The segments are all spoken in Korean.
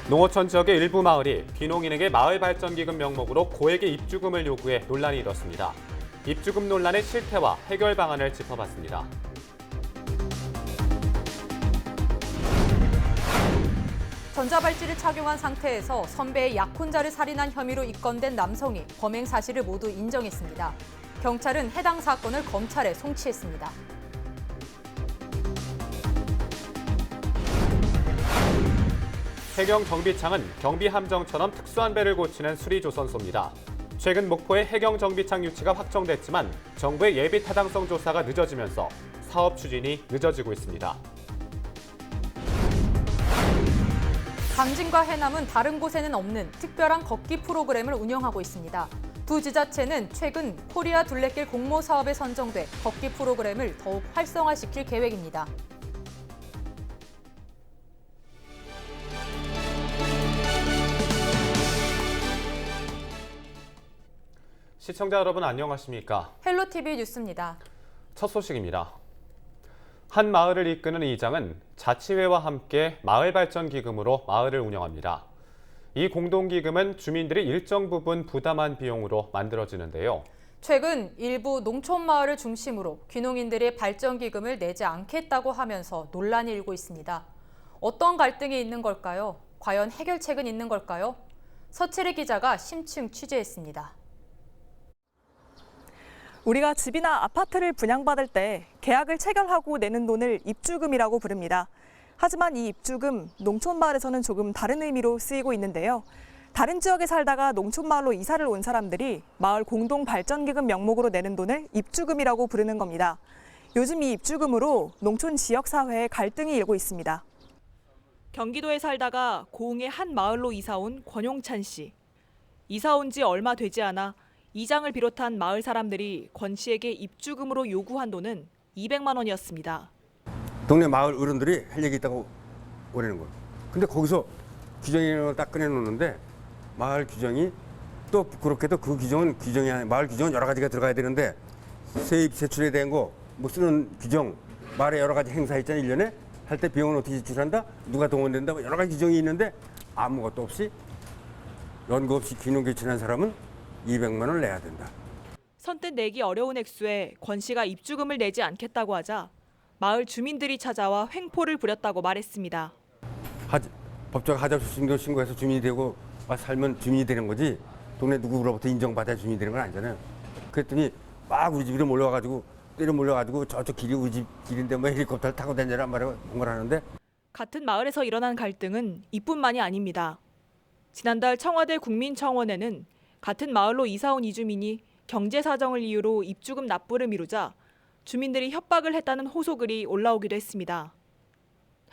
농어촌 지역의 일부 마을이 귀농인에게 마을발전기금 명목으로 고액의 입주금을 요구해 논란이 일었습니다. 입주금 논란의 실태와 해결 방안을 짚어봤습니다. 전자발찌를 착용한 상태에서 선배의 약혼자를 살인한 혐의로 입건된 남성이 범행 사실을 모두 인정했습니다. 경찰은 해당 사건을 검찰에 송치했습니다. 해경정비창은 경비함정처럼 특수한 배를 고치는 수리조선소입니다. 최근 목포의 해경정비창 유치가 확정됐지만 정부의 예비 타당성 조사가 늦어지면서 사업 추진이 늦어지고 있습니다. 강진과 해남은 다른 곳에는 없는 특별한 걷기 프로그램을 운영하고 있습니다. 두 지자체는 최근 코리아 둘레길 공모 사업에 선정돼 걷기 프로그램을 더욱 활성화시킬 계획입니다. 시청자 여러분 안녕하십니까? 헬로티비 뉴스입니다. 첫 소식입니다. 한 마을을 이끄는 이장은 자치회와 함께 마을발전기금으로 마을을 운영합니다. 이 공동기금은 주민들이 일정 부분 부담한 비용으로 만들어지는데요. 최근 일부 농촌마을을 중심으로 귀농인들이 발전기금을 내지 않겠다고 하면서 논란이 일고 있습니다. 어떤 갈등이 있는 걸까요? 과연 해결책은 있는 걸까요? 서채리 기자가 심층 취재했습니다. 우리가 집이나 아파트를 분양받을 때 계약을 체결하고 내는 돈을 입주금이라고 부릅니다. 하지만 이 입주금, 농촌마을에서는 조금 다른 의미로 쓰이고 있는데요. 다른 지역에 살다가 농촌마을로 이사를 온 사람들이 마을 공동발전기금 명목으로 내는 돈을 입주금이라고 부르는 겁니다. 요즘 이 입주금으로 농촌 지역사회에 갈등이 일고 있습니다. 경기도에 살다가 고흥의 한 마을로 이사 온 권용찬 씨. 이사 온 지 얼마 되지 않아 이장을 비롯한 마을 사람들이 권 씨에게 입주금으로 요구한 돈은 200만 원이었습니다. 동네 마을 어른들이 할 얘기 있다고 오라는 거예요. 근데 거기서 규정을 딱 꺼내놓는데 마을 규정이 또 그렇게도 그 규정은 규정이 아니라 마을 규정은 여러 가지가 들어가야 되는데 세입 세출에 대한 거 뭐 쓰는 규정 마을에 여러 가지 행사 있잖아요. 1년에 할 때 비용은 어떻게 지출한다? 누가 동원된다? 뭐 여러 가지 규정이 있는데 아무것도 없이 연구 없이 귀농 개천한 사람은 200만 원을 내야 된다. 선뜻 내기 어려운 액수에 권 씨가 입주금을 내지 않겠다고 하자 마을 주민들이 찾아와 횡포를 부렸다고 말했습니다. 법적 하자수신도 신고해서 주민이 되고 살면 주민이 되는 거지 동네 누구로부터 인정받아야 주민이 되는 건 아니잖아요. 그랬더니 막 우리 집으로 몰려가지고 저쪽 길이 우리 집 길인데 뭐 헬리콥터를 타고 다니란 말을 하는데 같은 마을에서 일어난 갈등은 이뿐만이 아닙니다. 지난달 청와대 국민청원에는 같은 마을로 이사 온 이주민이 경제 사정을 이유로 입주금 납부를 미루자 주민들이 협박을 했다는 호소글이 올라오기도 했습니다.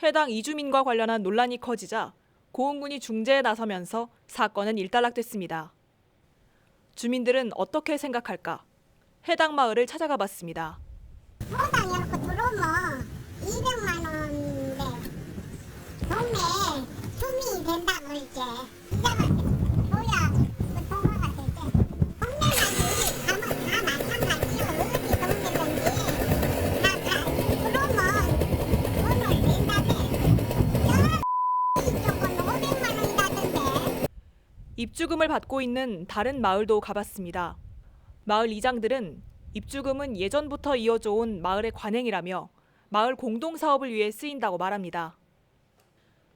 해당 이주민과 관련한 논란이 커지자 고흥군이 중재에 나서면서 사건은 일단락됐습니다. 주민들은 어떻게 생각할까? 해당 마을을 찾아가 봤습니다. 포장 이렇게 들어오면 200만 원인데 동네 주민이 된다고 이제 이자가 뭐야 그 동화가 되지. 동네만 가면 다 마찬가지요. 어디 동네든지 다 그러면 돈을 낸다네. 이쪽은 500만 원이라던데. 입주금을 받고 있는 다른 마을도 가봤습니다. 마을 이장들은 입주금은 예전부터 이어져 온 마을의 관행이라며 마을 공동사업을 위해 쓰인다고 말합니다.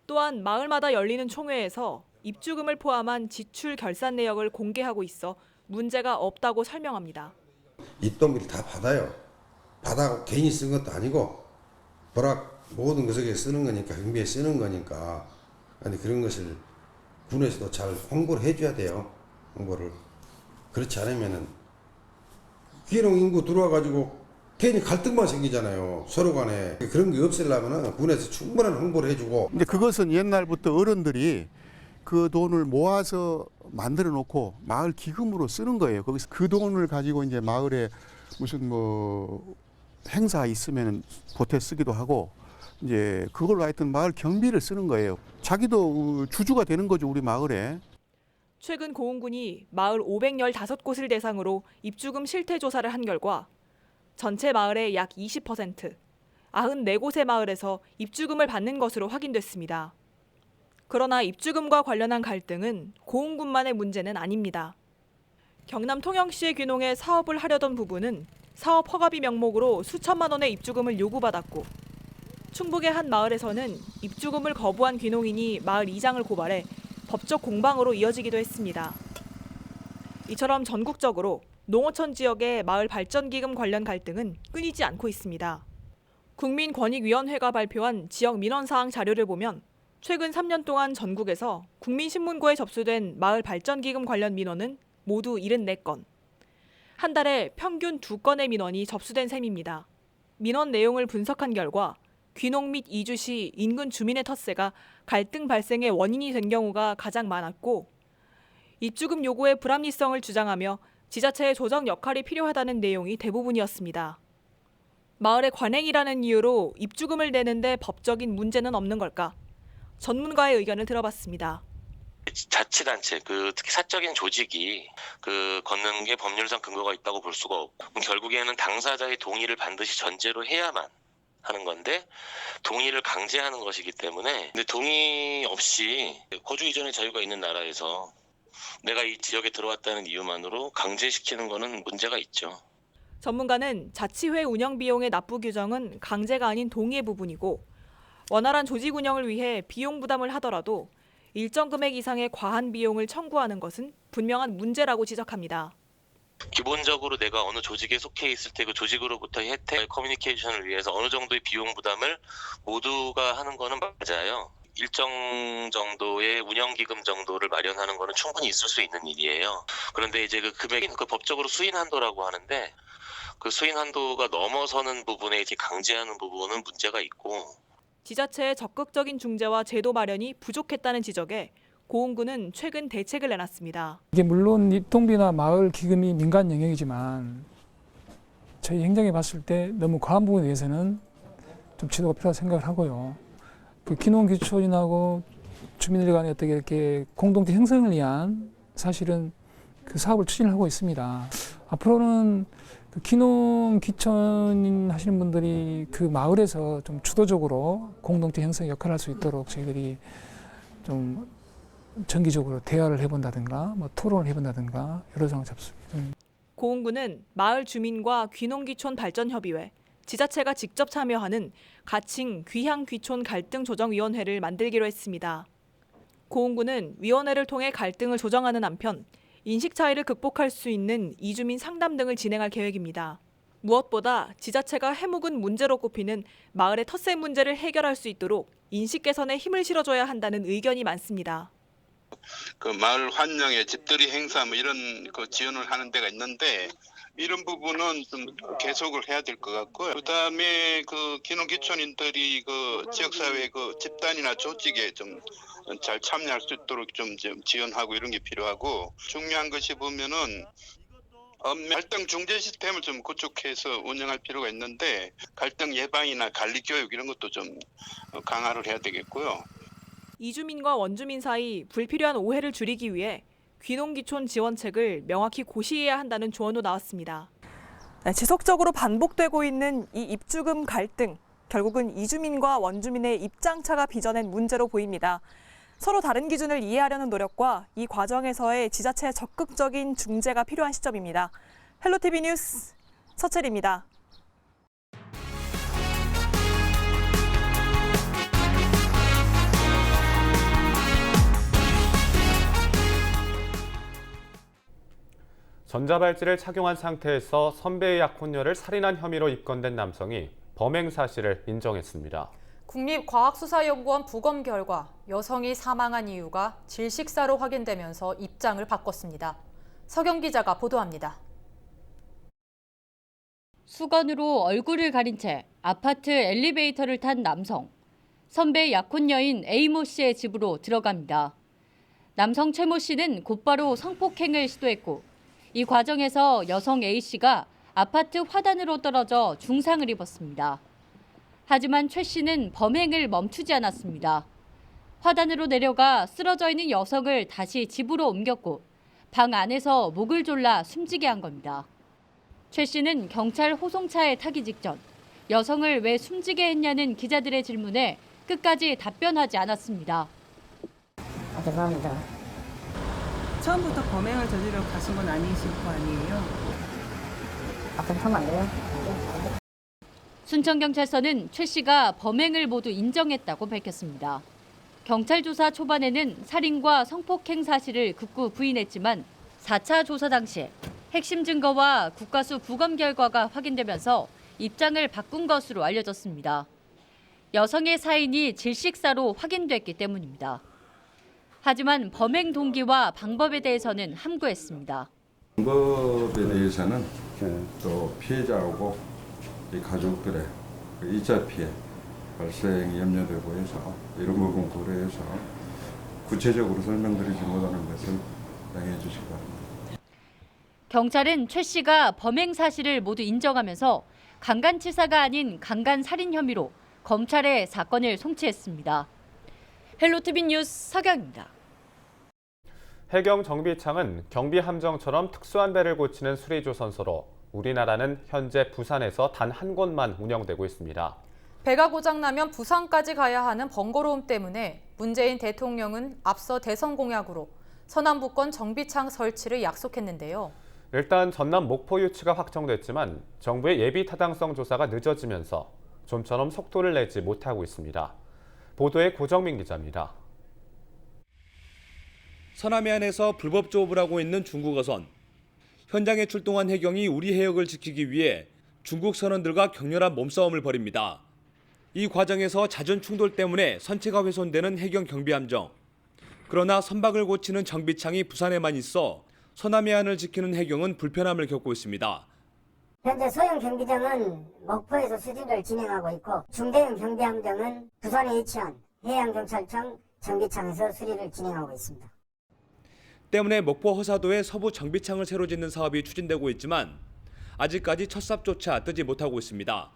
또한 마을마다 열리는 총회에서 입주금을 포함한 지출 결산 내역을 공개하고 있어 문제가 없다고 설명합니다. 입돈비를 다 받아요. 받아 괜히 쓴 것도 아니고 모든 것에 쓰는 거니까 경비에 쓰는 거니까 아니 그런 것을 군에서도 잘 홍보를 해줘야 돼요. 홍보를 그렇지 않으면은 귀농 인구 들어와가지고 괜히 갈등만 생기잖아요. 서로 간에 그런 게 없애려면은 군에서 충분한 홍보를 해주고. 근데 그것은 옛날부터 어른들이 그 돈을 모아서 만들어 놓고 마을 기금으로 쓰는 거예요. 거기서 그 돈을 가지고 이제 마을에 무슨 뭐 행사 있으면 보태 쓰기도 하고 이제 그걸로 하여튼 마을 경비를 쓰는 거예요. 자기도 주주가 되는 거죠, 우리 마을에. 최근 고흥군이 마을 515곳을 대상으로 입주금 실태 조사를 한 결과 전체 마을의 약 20%, 94곳의 마을에서 입주금을 받는 것으로 확인됐습니다. 그러나 입주금과 관련한 갈등은 고흥군만의 문제는 아닙니다. 경남 통영시의 귀농에 사업을 하려던 부부는 사업 허가비 명목으로 수천만 원의 입주금을 요구받았고, 충북의 한 마을에서는 입주금을 거부한 귀농인이 마을 이장을 고발해 법적 공방으로 이어지기도 했습니다. 이처럼 전국적으로 농어촌 지역의 마을 발전기금 관련 갈등은 끊이지 않고 있습니다. 국민권익위원회가 발표한 지역 민원사항 자료를 보면 최근 3년 동안 전국에서 국민신문고에 접수된 마을 발전기금 관련 민원은 모두 74건. 한 달에 평균 2건의 민원이 접수된 셈입니다. 민원 내용을 분석한 결과 귀농 및 이주 시 인근 주민의 텃세가 갈등 발생의 원인이 된 경우가 가장 많았고, 입주금 요구의 불합리성을 주장하며 지자체의 조정 역할이 필요하다는 내용이 대부분이었습니다. 마을의 관행이라는 이유로 입주금을 내는데 법적인 문제는 없는 걸까? 전문가의 의견을 들어봤습니다. 자치단체, 특히 사적인 조직이 걷는 게 법률상 근거가 있다고 볼 수가 없고, 결국에는 당사자의 동의를 반드시 전제로 해야만 하는 건데, 동의를 강제하는 것이기 때문에, 근데 동의 없이 거주 이전의 자유가 있는 나라에서 내가 이 지역에 들어왔다는 이유만으로 강제시키는 거는 문제가 있죠. 전문가는 자치회 운영 비용의 납부 규정은 강제가 아닌 동의의 부분이고, 원활한 조직 운영을 위해 비용 부담을 하더라도 일정 금액 이상의 과한 비용을 청구하는 것은 분명한 문제라고 지적합니다. 기본적으로 내가 어느 조직에 속해 있을 때 그 조직으로부터의 혜택, 커뮤니케이션을 위해서 어느 정도의 비용 부담을 모두가 하는 거는 맞아요. 일정 정도의 운영기금 정도를 마련하는 거는 충분히 있을 수 있는 일이에요. 그런데 이제 그 금액이 법적으로 수인 한도라고 하는데, 그 수인 한도가 넘어서는 부분에 이렇게 강제하는 부분은 문제가 있고, 지자체의 적극적인 중재와 제도 마련이 부족했다는 지적에 고흥군은 최근 대책을 내놨습니다. 이게 물론 입동비나 마을 기금이 민간 영역이지만 저희 행정에 봤을 때 너무 과한 부분에 대해서는 좀 지도가 필요하다고 생각을 하고요. 그 귀농귀촌인하고 주민들 간의 어떻게 이렇게 공동체 형성을 위한 사실은 그 사업을 추진을 하고 있습니다. 앞으로는 그 귀농귀촌인 하시는 분들이 그 마을에서 좀 주도적으로 공동체 형성 역할을 할 수 있도록 저희들이 좀 정기적으로 대화를 해본다든가 뭐 토론을 해본다든가 여러 장을 잡습니다. 고흥군은 마을 주민과 귀농귀촌 발전협의회, 지자체가 직접 참여하는 가칭 귀향귀촌 갈등조정위원회를 만들기로 했습니다. 고흥군은 위원회를 통해 갈등을 조정하는 한편 인식 차이를 극복할 수 있는 이주민 상담 등을 진행할 계획입니다. 무엇보다 지자체가 해묵은 문제로 꼽히는 마을의 텃세 문제를 해결할 수 있도록 인식 개선에 힘을 실어줘야 한다는 의견이 많습니다. 그 마을 환영회, 집들이 행사 뭐 이런 그 지원을 하는 데가 있는데, 이런 부분은 좀 계속을 해야 될 것 같고요. 그다음에 그 귀농귀촌인들이 그 지역사회 그 집단이나 조직에 좀 잘 참여할 수 있도록 좀 지원하고 이런 게 필요하고, 중요한 것이 보면은 갈등 중재 시스템을 좀 구축해서 운영할 필요가 있는데, 갈등 예방이나 관리 교육 이런 것도 좀 강화를 해야 되겠고요. 이주민과 원주민 사이 불필요한 오해를 줄이기 위해 귀농귀촌 지원책을 명확히 고시해야 한다는 조언도 나왔습니다. 네, 지속적으로 반복되고 있는 이 입주금 갈등, 결국은 이주민과 원주민의 입장차가 빚어낸 문제로 보입니다. 서로 다른 기준을 이해하려는 노력과 이 과정에서의 지자체의 적극적인 중재가 필요한 시점입니다. 헬로티비 뉴스 서채리입니다. 전자발찌를 착용한 상태에서 선배의 약혼녀를 살인한 혐의로 입건된 남성이 범행 사실을 인정했습니다. 국립과학수사연구원 부검 결과 여성이 사망한 이유가 질식사로 확인되면서 입장을 바꿨습니다. 서경 기자가 보도합니다. 수건으로 얼굴을 가린 채 아파트 엘리베이터를 탄 남성. 선배 약혼녀인 A모 씨의 집으로 들어갑니다. 남성 최모 씨는 곧바로 성폭행을 시도했고, 이 과정에서 여성 A 씨가 아파트 화단으로 떨어져 중상을 입었습니다. 하지만 최 씨는 범행을 멈추지 않았습니다. 화단으로 내려가 쓰러져 있는 여성을 다시 집으로 옮겼고 방 안에서 목을 졸라 숨지게 한 겁니다. 최 씨는 경찰 호송차에 타기 직전 여성을 왜 숨지게 했냐는 기자들의 질문에 끝까지 답변하지 않았습니다. 죄송합니다. 처음부터 범행을 저지르러 가신 건 아니실 거 아니에요? 좀 하면 안 돼요? 순천경찰서는 최 씨가 범행을 모두 인정했다고 밝혔습니다. 경찰 조사 초반에는 살인과 성폭행 사실을 극구 부인했지만 4차 조사 당시 핵심 증거와 국과수 부검 결과가 확인되면서 입장을 바꾼 것으로 알려졌습니다. 여성의 사인이 질식사로 확인됐기 때문입니다. 하지만 범행 동기와 방법에 대해서는 함구했습니다. 방법에 대해서는 또 피해자하고 이 가족들의 2차 피해 발생이 염려되고 해서 이런 부분 고려해서 구체적으로 설명드리지 못하는 것을 양해해 주시기 바랍니다. 경찰은 최 씨가 범행 사실을 모두 인정하면서 강간치사가 아닌 강간살인 혐의로 검찰에 사건을 송치했습니다. 헬로티비 뉴스 서경입니다. 해경 정비창은 경비 함정처럼 특수한 배를 고치는 수리조선소로 우리나라는 현재 부산에서 단 한 곳만 운영되고 있습니다. 배가 고장나면 부산까지 가야 하는 번거로움 때문에 문재인 대통령은 앞서 대선 공약으로 서남부권 정비창 설치를 약속했는데요. 일단 전남 목포 유치가 확정됐지만 정부의 예비 타당성 조사가 늦어지면서 좀처럼 속도를 내지 못하고 있습니다. 보도에 고정민 기자입니다. 서남해안에서 불법 조업을 하고 있는 중국 어선. 현장에 출동한 해경이 우리 해역을 지키기 위해 중국 선원들과 격렬한 몸싸움을 벌입니다. 이 과정에서 잦은 충돌 때문에 선체가 훼손되는 해경 경비함정. 그러나 선박을 고치는 정비창이 부산에만 있어 서남해안을 지키는 해경은 불편함을 겪고 있습니다. 현재 소형 경비장은 목포에서 수리를 진행하고 있고 중대형 경비함정은 부산에 위치한 해양경찰청 정비창에서 수리를 진행하고 있습니다. 때문에 목포 허사도에 서부 정비창을 새로 짓는 사업이 추진되고 있지만 아직까지 첫 삽조차 뜨지 못하고 있습니다.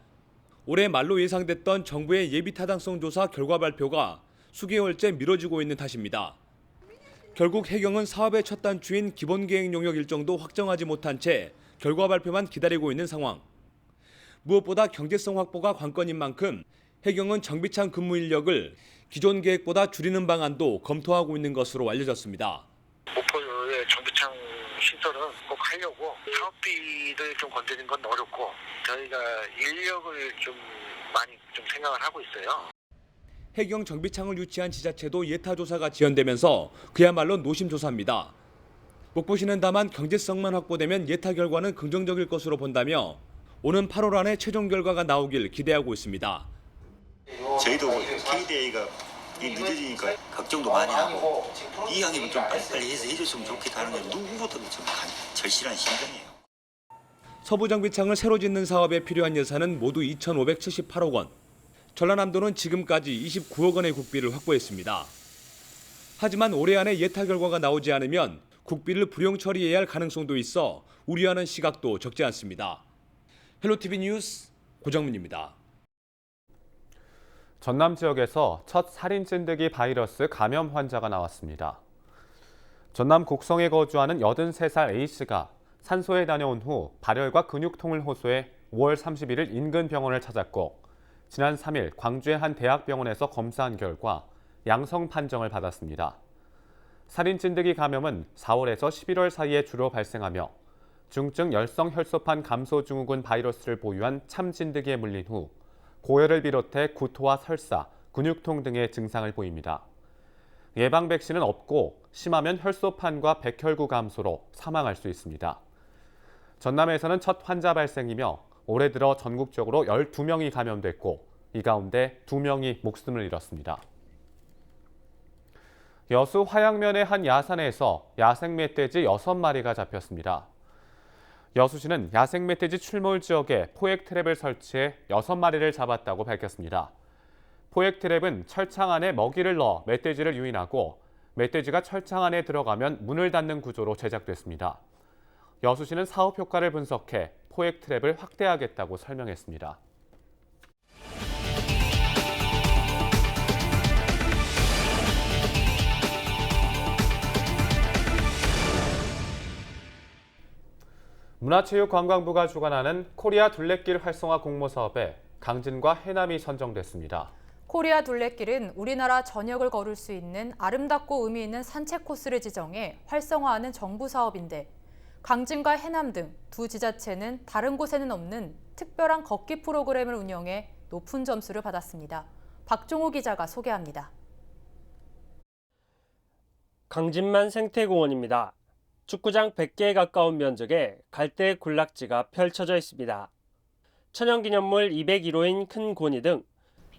올해 말로 예상됐던 정부의 예비 타당성 조사 결과 발표가 수개월째 미뤄지고 있는 탓입니다. 결국 해경은 사업의 첫 단추인 기본계획 용역 일정도 확정하지 못한 채 결과 발표만 기다리고 있는 상황. 무엇보다 경제성 확보가 관건인 만큼 해경은 정비창 근무 인력을 기존 계획보다 줄이는 방안도 검토하고 있는 것으로 알려졌습니다. 목포의 정비창 시설은 꼭 하려고 사업비를 좀 건드리는 건 어렵고 저희가 인력을 좀 많이 생각을 하고 있어요. 해경 정비창을 유치한 지자체도 예타 조사가 지연되면서 그야말로 노심조사입니다. 목포시는 다만 경제성만 확보되면 예타 결과는 긍정적일 것으로 본다며 오는 8월 안에 최종 결과가 나오길 기대하고 있습니다. 저희도 KDA가 늦어지니까 걱정도 많이 하고 이 양이면 좀 빨리빨리 해서 해줬으면 좋겠다 하는 게 누구보다도 좀 절실한 심정이에요. 서부 정비창을 새로 짓는 사업에 필요한 예산은 모두 2,578억 원. 전라남도는 지금까지 29억 원의 국비를 확보했습니다. 하지만 올해 안에 예타 결과가 나오지 않으면 국비를 불용 처리해야 할 가능성도 있어 우려하는 시각도 적지 않습니다. 헬로티비 뉴스 고정민입니다. 전남 지역에서 첫 살인 찐득이 바이러스 감염 환자가 나왔습니다. 전남 곡성에 거주하는 83살 A씨가 산소에 다녀온 후 발열과 근육통을 호소해 5월 31일 인근 병원을 찾았고 지난 3일 광주의 한 대학병원에서 검사한 결과 양성 판정을 받았습니다. 살인 찐득이 감염은 4월에서 11월 사이에 주로 발생하며 중증 열성 혈소판 감소 증후군 바이러스를 보유한 참 찐득이에 물린 후 고열을 비롯해 구토와 설사, 근육통 등의 증상을 보입니다. 예방 백신은 없고 심하면 혈소판과 백혈구 감소로 사망할 수 있습니다. 전남에서는 첫 환자 발생이며 올해 들어 전국적으로 12명이 감염됐고 이 가운데 2명이 목숨을 잃었습니다. 여수 화양면의 한 야산에서 야생 멧돼지 6마리가 잡혔습니다. 여수시는 야생 멧돼지 출몰 지역에 포획 트랩을 설치해 6마리를 잡았다고 밝혔습니다. 포획 트랩은 철창 안에 먹이를 넣어 멧돼지를 유인하고 멧돼지가 철창 안에 들어가면 문을 닫는 구조로 제작됐습니다. 여수시는 사업 효과를 분석해 포획 트랩을 확대하겠다고 설명했습니다. 문화체육관광부가 주관하는 코리아 둘레길 활성화 공모사업에 강진과 해남이 선정됐습니다. 코리아 둘레길은 우리나라 전역을 걸을 수 있는 아름답고 의미 있는 산책 코스를 지정해 활성화하는 정부 사업인데 강진과 해남 등 두 지자체는 다른 곳에는 없는 특별한 걷기 프로그램을 운영해 높은 점수를 받았습니다. 박종호 기자가 소개합니다. 강진만 생태공원입니다. 축구장 100개에 가까운 면적에 갈대 군락지가 펼쳐져 있습니다. 천연기념물 201호인 큰 고니 등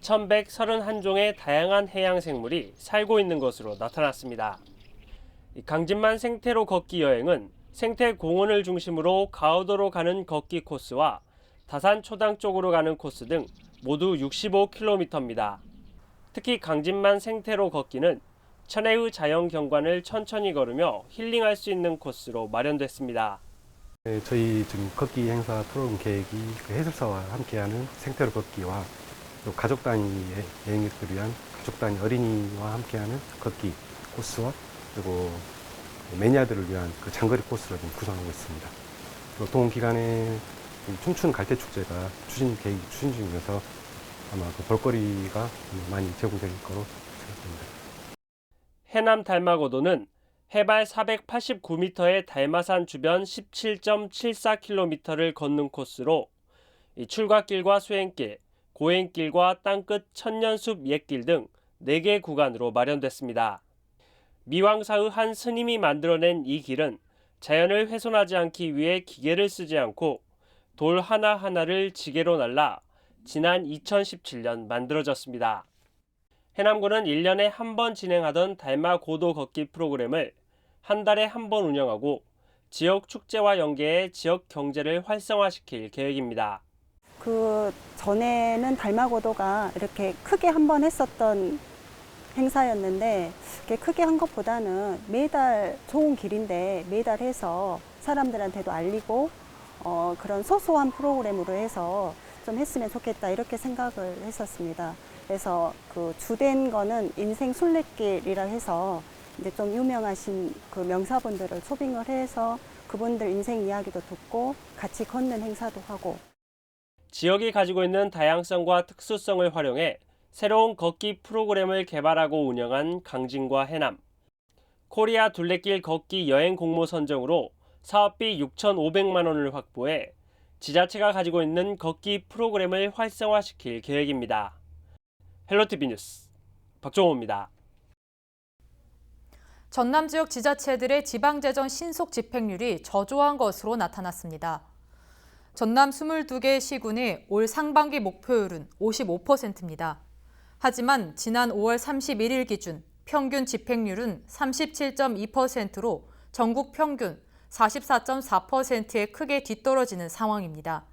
1131종의 다양한 해양 생물이 살고 있는 것으로 나타났습니다. 강진만 생태로 걷기 여행은 생태공원을 중심으로 가우도로 가는 걷기 코스와 다산 초당 쪽으로 가는 코스 등 모두 65km입니다. 특히 강진만 생태로 걷기는 천혜의 자연 경관을 천천히 걸으며 힐링할 수 있는 코스로 마련됐습니다. 저희 지금 걷기 행사 프로그램 계획이 해설사와 함께하는 생태로 걷기와 또 가족 단위의 여행객들을 위한 가족 단위 어린이와 함께하는 걷기 코스와 그리고 매니아들을 위한 그 장거리 코스를 구성하고 있습니다. 그리고 동원 기간에 춤춘 갈대 축제가 추진 중이어서 아마 그 볼거리가 많이 제공될 거로 생각합니다. 해남 달마고도는 해발 489m의 달마산 주변 17.74km를 걷는 코스로 출갓길과 수행길, 고행길과 땅끝 천년숲 옛길 등 4개 구간으로 마련됐습니다. 미왕사의 한 스님이 만들어낸 이 길은 자연을 훼손하지 않기 위해 기계를 쓰지 않고 돌 하나하나를 지게로 날라 지난 2017년 만들어졌습니다. 해남군은 1년에 한 번 진행하던 달마 고도 걷기 프로그램을 한 달에 한 번 운영하고 지역 축제와 연계해 지역 경제를 활성화시킬 계획입니다. 그 전에는 달마고도가 이렇게 크게 한 번 했었던 행사였는데 그게 크게 한 것보다는 매달 좋은 길인데 매달 해서 사람들한테도 알리고 그런 소소한 프로그램으로 해서 좀 했으면 좋겠다 이렇게 생각을 했었습니다. 그래서 그 주된 거는 인생 순례길이라 해서 이제 좀 유명하신 그 명사분들을 초빙을 해서 그분들 인생 이야기도 듣고 같이 걷는 행사도 하고. 지역이 가지고 있는 다양성과 특수성을 활용해 새로운 걷기 프로그램을 개발하고 운영한 강진과 해남. 코리아 둘레길 걷기 여행 공모 선정으로 사업비 6,500만 원을 확보해 지자체가 가지고 있는 걷기 프로그램을 활성화시킬 계획입니다. 헬로티비 뉴스 박종호입니다. 전남 지역 지자체들의 지방재정 신속 집행률이 저조한 것으로 나타났습니다. 전남 22개 시군의 올 상반기 목표율은 55%입니다. 하지만 지난 5월 31일 기준 평균 집행률은 37.2%로 전국 평균 44.4%에 크게 뒤떨어지는 상황입니다.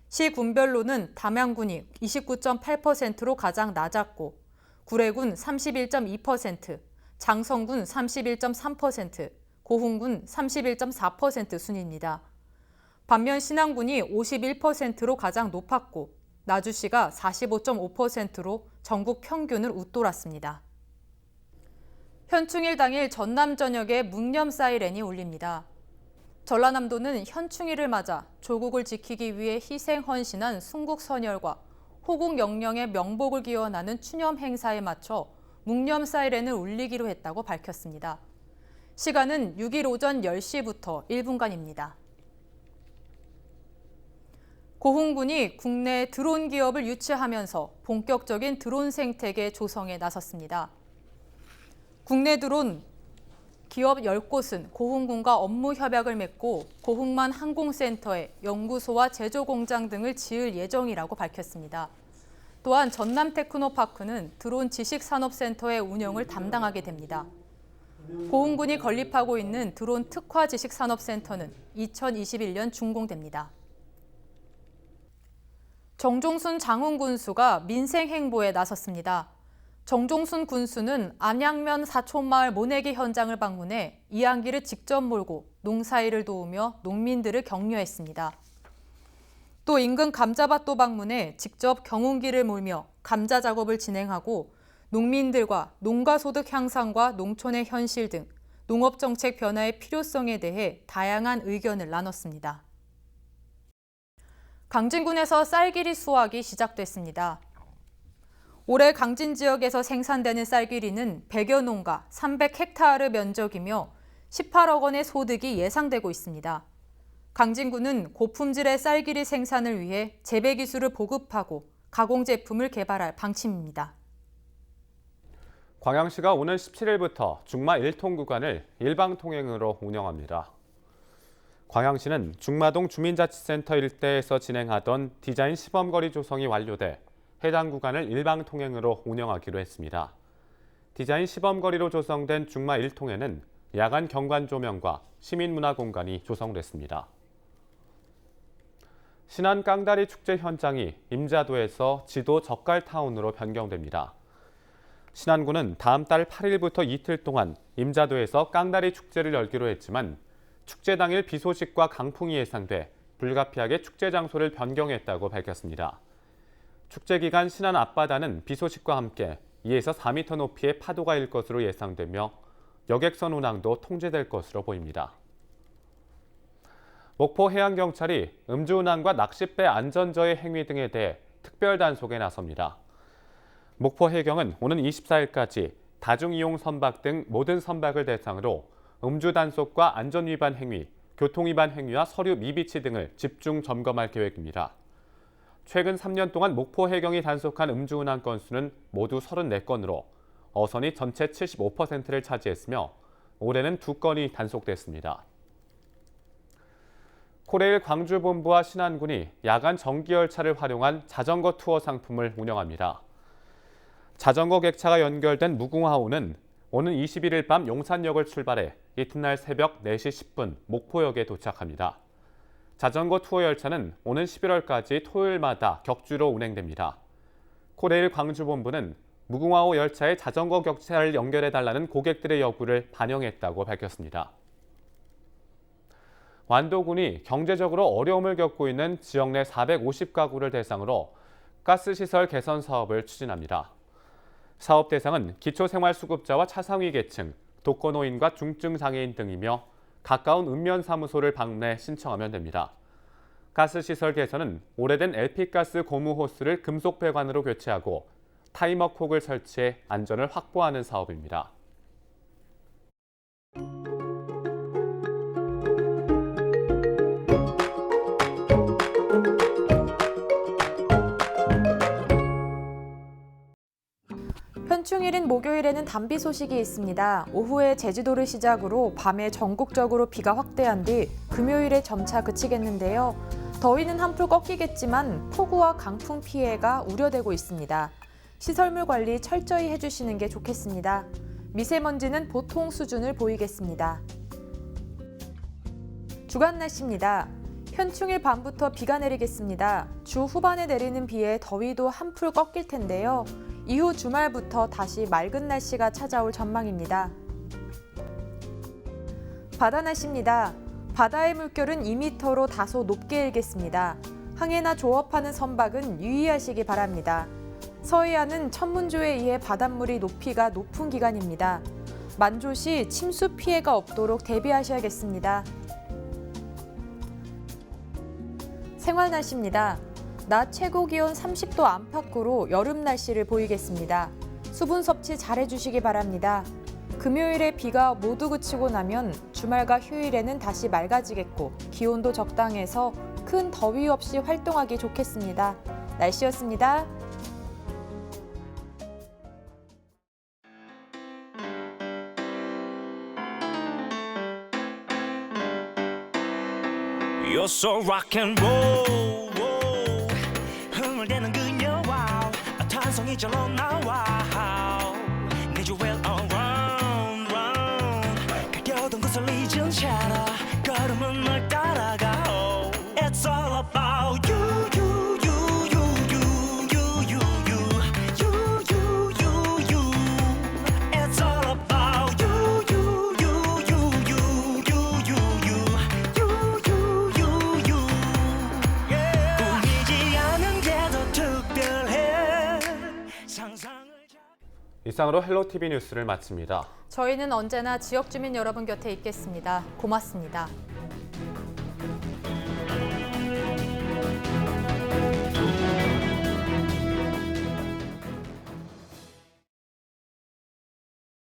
시군별로는 담양군이 29.8%로 가장 낮았고 구례군 31.2%, 장성군 31.3%, 고흥군 31.4% 순입니다. 반면 신안군이 51%로 가장 높았고 나주시가 45.5%로 전국 평균을 웃돌았습니다. 현충일 당일 전남 전역에 묵념 사이렌이 울립니다. 전라남도는 현충일을 맞아 조국을 지키기 위해 희생 헌신한 순국 선열과 호국 영령의 명복을 기원하는 추념 행사에 맞춰 묵념 사이렌을 울리기로 했다고 밝혔습니다. 시간은 6일 오전 10시부터 1분간입니다. 고흥군이 국내 드론 기업을 유치하면서 본격적인 드론 생태계 조성에 나섰습니다. 국내 드론 기업 10곳은 고흥군과 업무 협약을 맺고 고흥만 항공센터에 연구소와 제조공장 등을 지을 예정이라고 밝혔습니다. 또한 전남 테크노파크는 드론 지식산업센터의 운영을 담당하게 됩니다. 고흥군이 건립하고 있는 드론 특화 지식산업센터는 2021년 준공됩니다. 정종순 장훈 군수가 민생 행보에 나섰습니다. 정종순 군수는 안양면 사촌마을 모내기 현장을 방문해 이항기를 직접 몰고 농사일을 도우며 농민들을 격려했습니다. 또 인근 감자밭도 방문해 직접 경운기를 몰며 감자 작업을 진행하고 농민들과 농가 소득 향상과 농촌의 현실 등 농업정책 변화의 필요성에 대해 다양한 의견을 나눴습니다. 강진군에서 쌀기리 수확이 시작됐습니다. 올해 강진 지역에서 생산되는 쌀귀리는 100여 농가 300헥타르 면적이며 18억 원의 소득이 예상되고 있습니다. 강진구는 고품질의 쌀귀리 생산을 위해 재배 기술을 보급하고 가공 제품을 개발할 방침입니다. 광양시가 오는 17일부터 중마 1통 구간을 일방 통행으로 운영합니다. 광양시는 중마동 주민자치센터 일대에서 진행하던 디자인 시범거리 조성이 완료돼 해당 구간을 일방 통행으로 운영하기로 했습니다. 디자인 시범거리로 조성된 중마 1통에는 야간 경관 조명과 시민문화 공간이 조성됐습니다. 신안 깡다리 축제 현장이 임자도에서 지도 젓갈타운으로 변경됩니다. 신안군은 다음 달 8일부터 이틀 동안 임자도에서 깡다리 축제를 열기로 했지만 축제 당일 비 소식과 강풍이 예상돼 불가피하게 축제 장소를 변경했다고 밝혔습니다. 축제 기간 신안 앞바다는 비 소식과 함께 2에서 4m 높이의 파도가 일 것으로 예상되며 여객선 운항도 통제될 것으로 보입니다. 목포 해양경찰이 음주운항과 낚싯배 안전저해 행위 등에 대해 특별 단속에 나섭니다. 목포 해경은 오는 24일까지 다중이용 선박 등 모든 선박을 대상으로 음주 단속과 안전위반 행위, 교통위반 행위와 서류 미비치 등을 집중 점검할 계획입니다. 최근 3년 동안 목포 해경이 단속한 음주운항 건수는 모두 34건으로 어선이 전체 75%를 차지했으며 올해는 2건이 단속됐습니다. 코레일 광주본부와 신안군이 야간 전기열차를 활용한 자전거 투어 상품을 운영합니다. 자전거 객차가 연결된 무궁화호는 오는 21일 밤 용산역을 출발해 이튿날 새벽 4시 10분 목포역에 도착합니다. 자전거 투어 열차는 오는 11월까지 토요일마다 격주로 운행됩니다. 코레일 광주본부는 무궁화호 열차에 자전거 격차를 연결해달라는 고객들의 요구를 반영했다고 밝혔습니다. 완도군이 경제적으로 어려움을 겪고 있는 지역 내 450가구를 대상으로 가스시설 개선 사업을 추진합니다. 사업 대상은 기초생활수급자와 차상위 계층, 독거노인과 중증장애인 등이며 가까운 읍면사무소를 방문해 신청하면 됩니다. 가스시설 개선은 오래된 LP가스 고무 호스를 금속 배관으로 교체하고 타이머콕을 설치해 안전을 확보하는 사업입니다. 현충일인 목요일에는 단비 소식이 있습니다. 오후에 제주도를 시작으로 밤에 전국적으로 비가 확대한 뒤 금요일에 점차 그치겠는데요. 더위는 한풀 꺾이겠지만 폭우와 강풍 피해가 우려되고 있습니다. 시설물 관리 철저히 해주시는 게 좋겠습니다. 미세먼지는 보통 수준을 보이겠습니다. 주간 날씨입니다. 현충일 밤부터 비가 내리겠습니다. 주 후반에 내리는 비에 더위도 한풀 꺾일 텐데요. 이후 주말부터 다시 맑은 날씨가 찾아올 전망입니다. 바다 날씨입니다. 바다의 물결은 2m로 다소 높게 일겠습니다. 항해나 조업하는 선박은 유의하시기 바랍니다. 서해안은 천문조에 의해 바닷물이 높이가 높은 기간입니다. 만조 시 침수 피해가 없도록 대비하셔야겠습니다. 생활 날씨입니다. 낮 최고 기온 30도 안팎으로 여름 날씨를 보이겠습니다. 수분 섭취 잘 해주시기 바랍니다. 금요일에 비가 모두 그치고 나면 주말과 휴일에는 다시 맑아지겠고 기온도 적당해서 큰 더위 없이 활동하기 좋겠습니다. 날씨였습니다. You're so rock and roll. 흥얼대는 그녀와 탄성이 절로 나와. Need you well around, round. 가려던 곳을 잊은 채로 걸음은 널 따라가. It's all about you, you, you, you, you, you, you, you, you, you, you. It's all about you, you, you, you, you, you, you, you, you, you, you. 꾸미지 않은 게 더 특별해. 상상을. 이상으로 헬로티비 뉴스를 마칩니다. 저희는 언제나 지역 주민 여러분 곁에 있겠습니다. 고맙습니다.